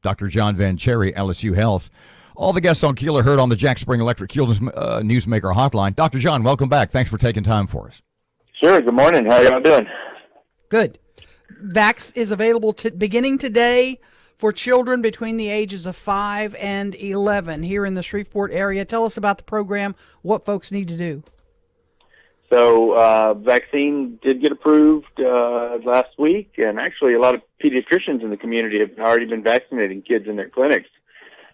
Dr. John Vanchiere, LSU Health. All the guests on KEEL are heard on the Jack Spring Electric KEEL Newsmaker Hotline. Dr. John, welcome back. Thanks for taking time for us. Sure. Good morning. How y'all doing? Good. Vax is available beginning today for children between the ages of 5 and 11 here in the Shreveport area. Tell us about the program, what folks need to do. So, vaccine did get approved last week, and actually a lot of pediatricians in the community have already been vaccinating kids in their clinics.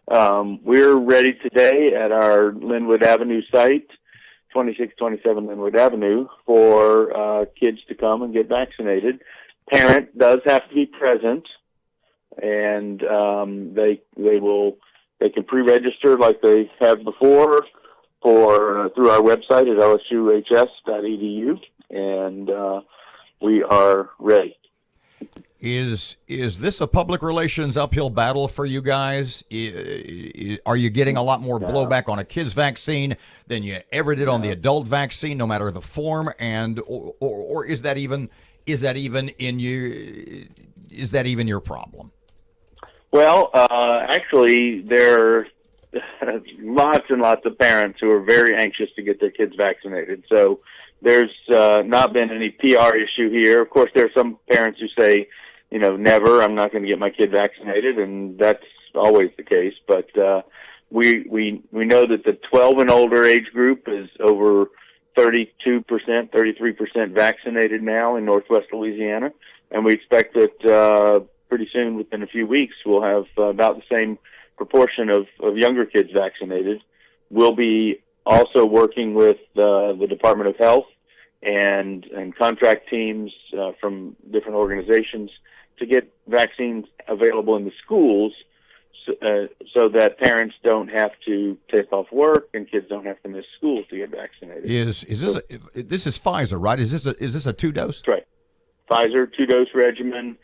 We're ready today at our Linwood Avenue site, 2627 Linwood Avenue, for kids to come and get vaccinated. Parent does have to be present, and they can pre-register like they have before through our website at lsuhs.edu, and we are ready. Is this a public relations uphill battle for you guys? Are you getting a lot more blowback on a kid's vaccine than you ever did on the adult vaccine, no matter the form? And or is that even your problem? Well, actually, there are lots and lots of parents who are very anxious to get their kids vaccinated. So there's not been any PR issue here. Of course, there are some parents who say, never, I'm not going to get my kid vaccinated, and that's always the case. But we know that the 12 and older age group is over 32%, 33% vaccinated now in Northwest Louisiana, and we expect that pretty soon, within a few weeks, we'll have about the same proportion of younger kids vaccinated. We'll be also working with the Department of Health and contract teams from different organizations to get vaccines available in the schools so that parents don't have to take off work and kids don't have to miss school to get vaccinated. This is Pfizer, right? Is this a 2-dose? That's right. Pfizer 2-dose regimen,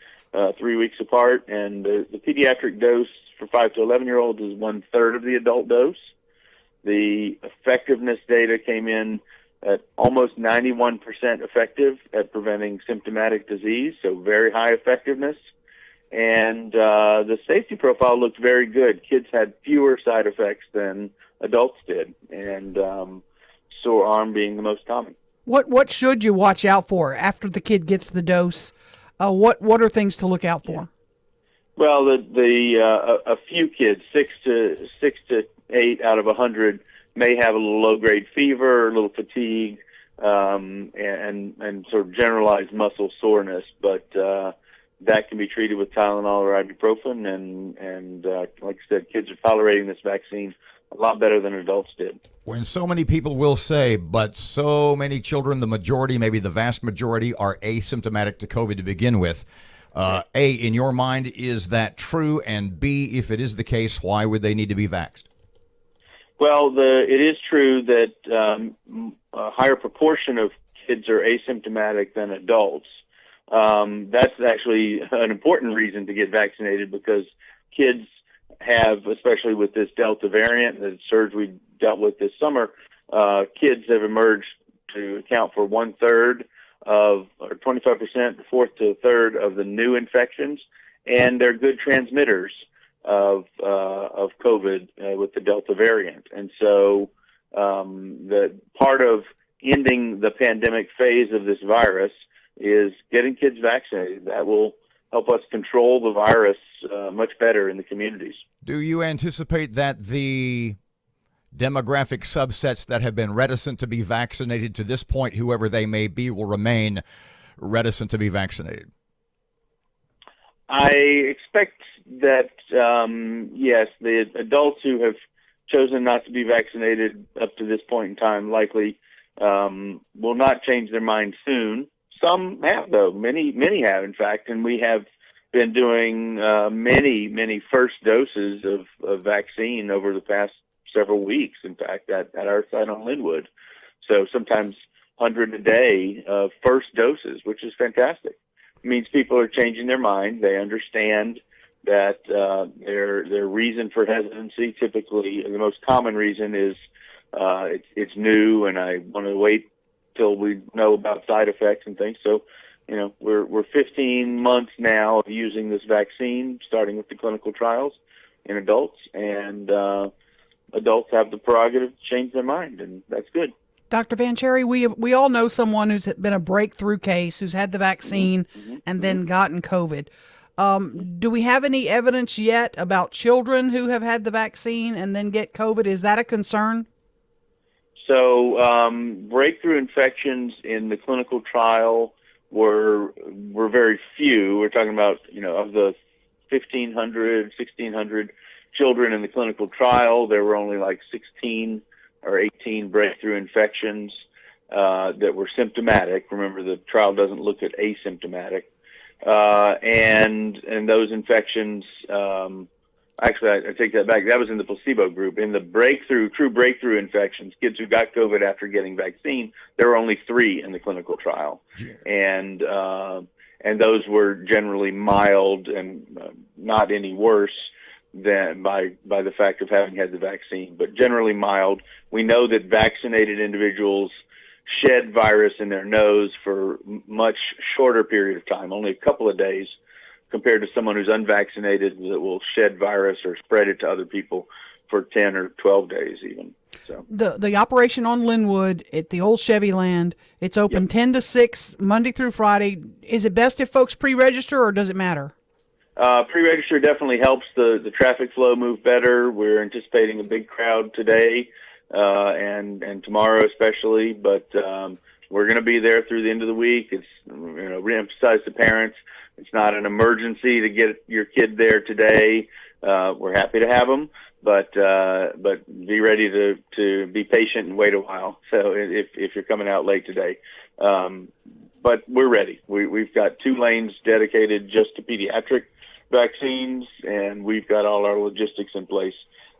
3 weeks apart, and the pediatric dose for 5 to 11-year-olds is 1/3 of the adult dose. The effectiveness data came in at almost 91% effective at preventing symptomatic disease, so very high effectiveness. And the safety profile looked very good. Kids had fewer side effects than adults did, and sore arm being the most common. What should you watch out for after the kid gets the dose? What are things to look out for? Well, a few kids, 6 to 8 out of 100, may have a little low-grade fever, a little fatigue, and sort of generalized muscle soreness. But that can be treated with Tylenol or ibuprofen. And like I said, kids are tolerating this vaccine a lot better than adults did. When so many people will say, but so many children, the majority, maybe the vast majority, are asymptomatic to COVID to begin with. A, in your mind, is that true? And B, if it is the case, why would they need to be vaxxed? Well, it is true that a higher proportion of kids are asymptomatic than adults. That's actually an important reason to get vaccinated, because kids have, especially with this Delta variant, the surge we dealt with this summer, kids have emerged to account for 1/3 or 25%, a fourth to a third of the new infections, and they're good transmitters of COVID with the Delta variant. And so the part of ending the pandemic phase of this virus is getting kids vaccinated. That will help us control the virus much better in the communities. Do you anticipate that the demographic subsets that have been reticent to be vaccinated to this point, whoever they may be, will remain reticent to be vaccinated? I expect that, yes, the adults who have chosen not to be vaccinated up to this point in time likely will not change their mind soon. Some have, though. Many have, in fact, and we have been doing many first doses of vaccine over the past several weeks, in fact, at our site on Linwood. So sometimes 100 a day of first doses, which is fantastic. It means people are changing their mind. They understand that their reason for hesitancy, typically the most common reason, is it's new and I want to wait till we know about side effects and things. So we're 15 months now of using this vaccine, starting with the clinical trials in adults, and adults have the prerogative to change their mind, and that's good. Dr. Vanchiere, we all know someone who's been a breakthrough case, who's had the vaccine and then gotten COVID. Do we have any evidence yet about children who have had the vaccine and then get COVID? Is that a concern? So breakthrough infections in the clinical trial were very few. We're talking about, of the 1,600 children in the clinical trial, there were only like 16 or 18 breakthrough infections that were symptomatic. Remember, the trial doesn't look at asymptomatic. And those infections, actually, I take that back. That was in the placebo group. In the true breakthrough infections, kids who got COVID after getting vaccine, there were only 3 in the clinical trial. And those were generally mild and not any worse than by the fact of having had the vaccine, but generally mild. We know that vaccinated individuals shed virus in their nose for much shorter period of time, only a couple of days, compared to someone who's unvaccinated that will shed virus or spread it to other people for 10 or 12 days even. So the operation on Linwood at the old Chevy Land, it's open 10 to 6 Monday through Friday. Is it best if folks pre-register, or does it matter? Pre-register definitely helps the traffic flow move better. We're anticipating a big crowd today and tomorrow especially, but we're going to be there through the end of the week. It's reemphasize to parents, it's not an emergency to get your kid there today. We're happy to have them, but be ready to be patient and wait a while. So if you're coming out late today. But we're ready. We've got 2 lanes dedicated just to pediatric vaccines, and we've got all our logistics in place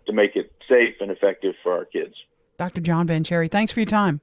to make it safe and effective for our kids. Dr. John Vanchiere, thanks for your time.